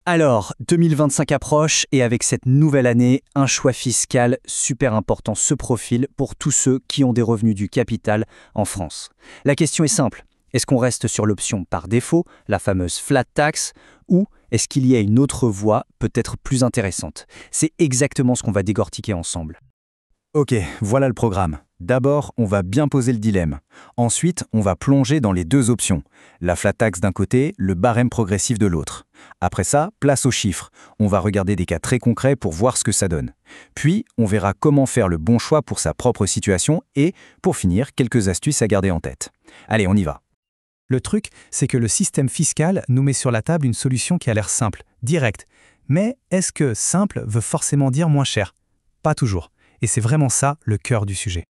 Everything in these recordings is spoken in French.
Alors, 2025 approche et avec cette nouvelle année, un choix fiscal super important se profile pour tous ceux qui ont des revenus du capital en France. La question est simple, est-ce qu'on reste sur l'option par défaut, la fameuse flat tax, ou est-ce qu'il y a une autre voie peut-être plus intéressante? C'est exactement ce qu'on va décortiquer ensemble. Ok, voilà le programme. D'abord, on va bien poser le dilemme. Ensuite, on va plonger dans les deux options. La flat tax d'un côté, le barème progressif de l'autre. Après ça, place aux chiffres. On va regarder des cas très concrets pour voir ce que ça donne. Puis, on verra comment faire le bon choix pour sa propre situation et, pour finir, quelques astuces à garder en tête. Allez, on y va. Le truc, c'est que le système fiscal nous met sur la table une solution qui a l'air simple, directe. Mais est-ce que simple veut forcément dire moins cher? Pas toujours. Et c'est vraiment ça le cœur du sujet.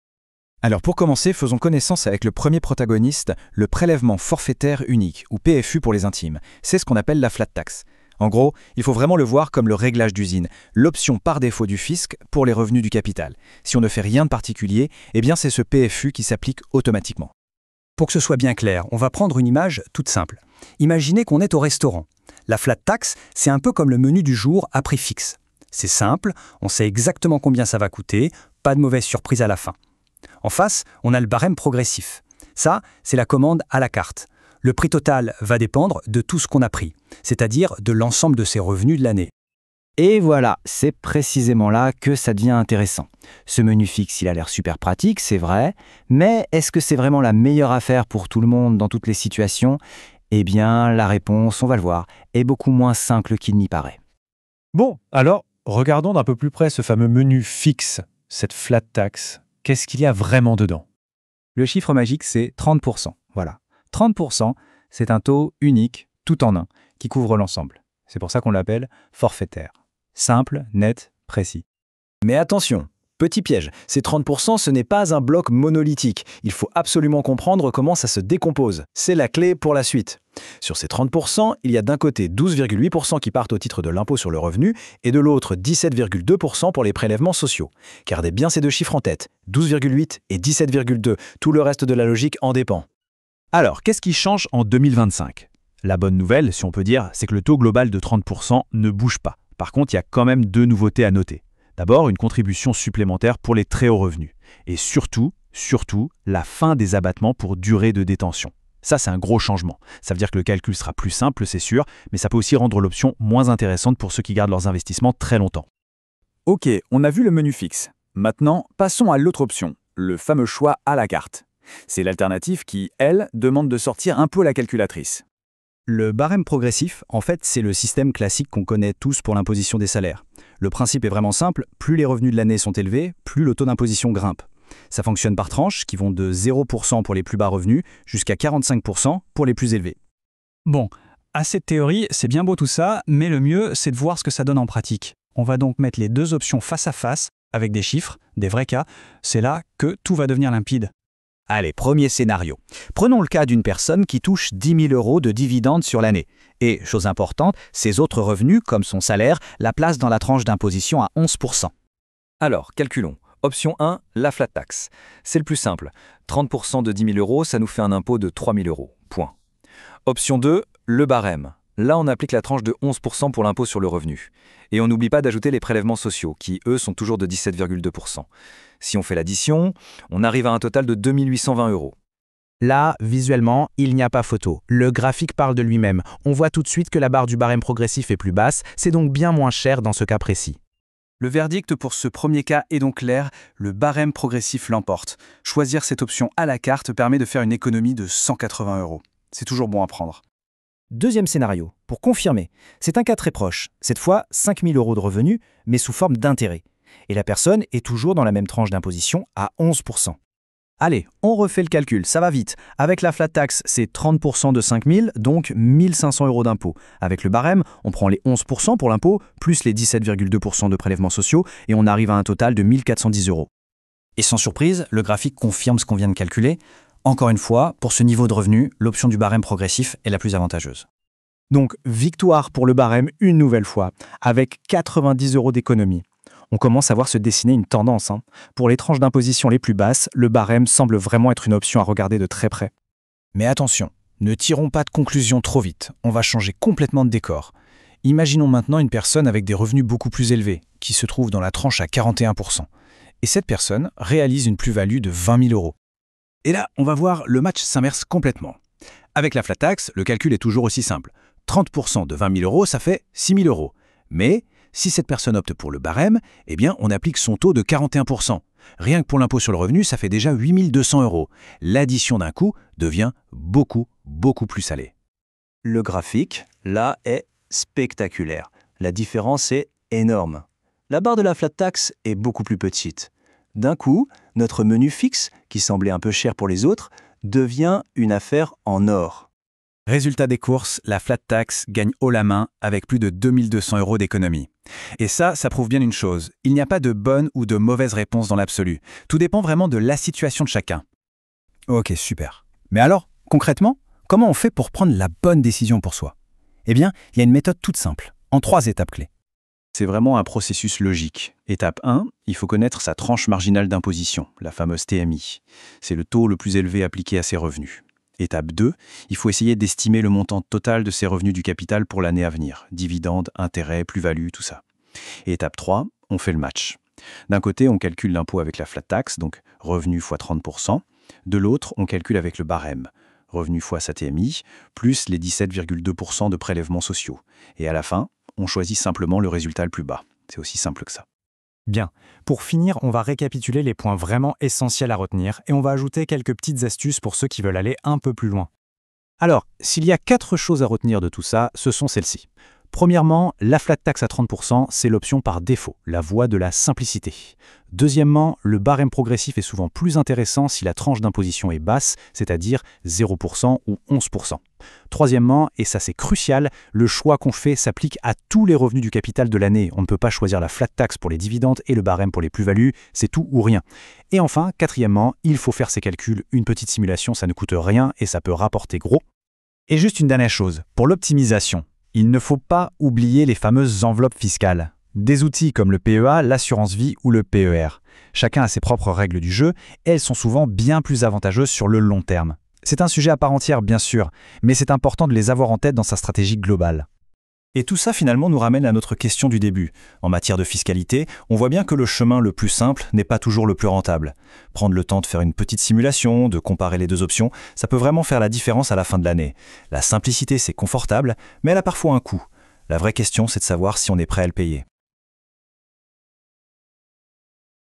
Alors pour commencer, faisons connaissance avec le premier protagoniste, le prélèvement forfaitaire unique, ou PFU pour les intimes. C'est ce qu'on appelle la flat tax. En gros, il faut vraiment le voir comme le réglage d'usine, l'option par défaut du fisc pour les revenus du capital. Si on ne fait rien de particulier, eh bien c'est ce PFU qui s'applique automatiquement. Pour que ce soit bien clair, on va prendre une image toute simple. Imaginez qu'on est au restaurant. La flat tax, c'est un peu comme le menu du jour à prix fixe. C'est simple, on sait exactement combien ça va coûter, pas de mauvaise surprise à la fin. En face, on a le barème progressif. Ça, c'est la commande à la carte. Le prix total va dépendre de tout ce qu'on a pris, c'est-à-dire de l'ensemble de ses revenus de l'année. Et voilà, c'est précisément là que ça devient intéressant. Ce menu fixe, il a l'air super pratique, c'est vrai, mais est-ce que c'est vraiment la meilleure affaire pour tout le monde dans toutes les situations? Eh bien, la réponse, on va le voir, est beaucoup moins simple qu'il n'y paraît. Bon, alors, regardons d'un peu plus près ce fameux menu fixe, cette flat tax. Qu'est-ce qu'il y a vraiment dedans? Le chiffre magique, c'est 30%. Voilà. 30%, c'est un taux unique, tout en un, qui couvre l'ensemble. C'est pour ça qu'on l'appelle forfaitaire. Simple, net, précis. Mais attention, petit piège, ces 30%, ce n'est pas un bloc monolithique. Il faut absolument comprendre comment ça se décompose. C'est la clé pour la suite. Sur ces 30%, il y a d'un côté 12,8% qui partent au titre de l'impôt sur le revenu et de l'autre 17,2% pour les prélèvements sociaux. Gardez bien ces deux chiffres en tête, 12,8 et 17,2. Tout le reste de la logique en dépend. Alors, qu'est-ce qui change en 2025? La bonne nouvelle, si on peut dire, c'est que le taux global de 30% ne bouge pas. Par contre, il y a quand même deux nouveautés à noter. D'abord, une contribution supplémentaire pour les très hauts revenus. Et surtout, la fin des abattements pour durée de détention. Ça, c'est un gros changement. Ça veut dire que le calcul sera plus simple, c'est sûr, mais ça peut aussi rendre l'option moins intéressante pour ceux qui gardent leurs investissements très longtemps. Ok, on a vu le menu fixe. Maintenant, passons à l'autre option, le fameux choix à la carte. C'est l'alternative qui, elle, demande de sortir un peu la calculatrice. Le barème progressif, en fait, c'est le système classique qu'on connaît tous pour l'imposition des salaires. Le principe est vraiment simple, plus les revenus de l'année sont élevés, plus le taux d'imposition grimpe. Ça fonctionne par tranches qui vont de 0% pour les plus bas revenus jusqu'à 45% pour les plus élevés. Bon, à cette théorie, c'est bien beau tout ça, mais le mieux, c'est de voir ce que ça donne en pratique. On va donc mettre les deux options face à face, avec des chiffres, des vrais cas. C'est là que tout va devenir limpide. Allez, premier scénario. Prenons le cas d'une personne qui touche 10 000 € de dividendes sur l'année. Et, chose importante, ses autres revenus, comme son salaire, la placent dans la tranche d'imposition à 11%. Alors, calculons. Option 1, la flat tax. C'est le plus simple. 30% de 10 000 €, ça nous fait un impôt de 3 000 €. Point. Option 2, le barème. Là, on applique la tranche de 11% pour l'impôt sur le revenu. Et on n'oublie pas d'ajouter les prélèvements sociaux, qui, eux, sont toujours de 17,2%. Si on fait l'addition, on arrive à un total de 2 820 €. Là, visuellement, il n'y a pas photo. Le graphique parle de lui-même. On voit tout de suite que la barre du barème progressif est plus basse, c'est donc bien moins cher dans ce cas précis. Le verdict pour ce premier cas est donc clair, le barème progressif l'emporte. Choisir cette option à la carte permet de faire une économie de 180 €. C'est toujours bon à prendre. Deuxième scénario, pour confirmer, c'est un cas très proche. Cette fois, 5 000 € de revenus, mais sous forme d'intérêt. Et la personne est toujours dans la même tranche d'imposition à 11%. Allez, on refait le calcul, ça va vite. Avec la flat tax, c'est 30% de 5 000, donc 1 500 € d'impôt. Avec le barème, on prend les 11% pour l'impôt, plus les 17,2% de prélèvements sociaux, et on arrive à un total de 1 410 €. Et sans surprise, le graphique confirme ce qu'on vient de calculer. Encore une fois, pour ce niveau de revenu, l'option du barème progressif est la plus avantageuse. Donc, victoire pour le barème une nouvelle fois, avec 90 € d'économie. On commence à voir se dessiner une tendance. Pour les tranches d'imposition les plus basses, le barème semble vraiment être une option à regarder de très près. Mais attention, ne tirons pas de conclusion trop vite, on va changer complètement de décor. Imaginons maintenant une personne avec des revenus beaucoup plus élevés, qui se trouve dans la tranche à 41%. Et cette personne réalise une plus-value de 20 000 euros. Et là, on va voir, le match s'inverse complètement. Avec la flat tax, le calcul est toujours aussi simple. 30% de 20 000 euros, ça fait 6 000 euros. Mais si cette personne opte pour le barème, eh bien, on applique son taux de 41%. Rien que pour l'impôt sur le revenu, ça fait déjà 8 200 euros. L'addition d'un coût devient beaucoup plus salée. Le graphique, là, est spectaculaire. La différence est énorme. La barre de la flat tax est beaucoup plus petite. D'un coup, notre menu fixe, qui semblait un peu cher pour les autres, devient une affaire en or. Résultat des courses, la flat tax gagne haut la main avec plus de 2200 euros d'économie. Et ça prouve bien une chose, il n'y a pas de bonne ou de mauvaise réponse dans l'absolu. Tout dépend vraiment de la situation de chacun. Ok, super. Mais alors, concrètement, comment on fait pour prendre la bonne décision pour soi? Eh bien, il y a une méthode toute simple, en 3 étapes clés. C'est vraiment un processus logique. Étape 1, il faut connaître sa tranche marginale d'imposition, la fameuse TMI. C'est le taux le plus élevé appliqué à ses revenus. Étape 2, il faut essayer d'estimer le montant total de ses revenus du capital pour l'année à venir. Dividendes, intérêts, plus-value, tout ça. Et étape 3, on fait le match. D'un côté, on calcule l'impôt avec la flat tax, donc revenu fois 30%. De l'autre, on calcule avec le barème, revenu fois sa TMI, plus les 17,2% de prélèvements sociaux. Et à la fin, on choisit simplement le résultat le plus bas. C'est aussi simple que ça. Bien. Pour finir, on va récapituler les points vraiment essentiels à retenir et on va ajouter quelques petites astuces pour ceux qui veulent aller un peu plus loin. Alors, s'il y a 4 choses à retenir de tout ça, ce sont celles-ci. Premièrement, la flat tax à 30%, c'est l'option par défaut, la voie de la simplicité. Deuxièmement, le barème progressif est souvent plus intéressant si la tranche d'imposition est basse, c'est-à-dire 0% ou 11%. Troisièmement, et ça c'est crucial, le choix qu'on fait s'applique à tous les revenus du capital de l'année. On ne peut pas choisir la flat tax pour les dividendes et le barème pour les plus-values, c'est tout ou rien. Et enfin, quatrièmement, il faut faire ses calculs. Une petite simulation, ça ne coûte rien et ça peut rapporter gros. Et juste une dernière chose, pour l'optimisation, il ne faut pas oublier les fameuses enveloppes fiscales. Des outils comme le PEA, l'assurance vie ou le PER. Chacun a ses propres règles du jeu et elles sont souvent bien plus avantageuses sur le long terme. C'est un sujet à part entière, bien sûr, mais c'est important de les avoir en tête dans sa stratégie globale. Et tout ça finalement nous ramène à notre question du début. En matière de fiscalité, on voit bien que le chemin le plus simple n'est pas toujours le plus rentable. Prendre le temps de faire une petite simulation, de comparer les 2 options, ça peut vraiment faire la différence à la fin de l'année. La simplicité, c'est confortable, mais elle a parfois un coût. La vraie question, c'est de savoir si on est prêt à le payer.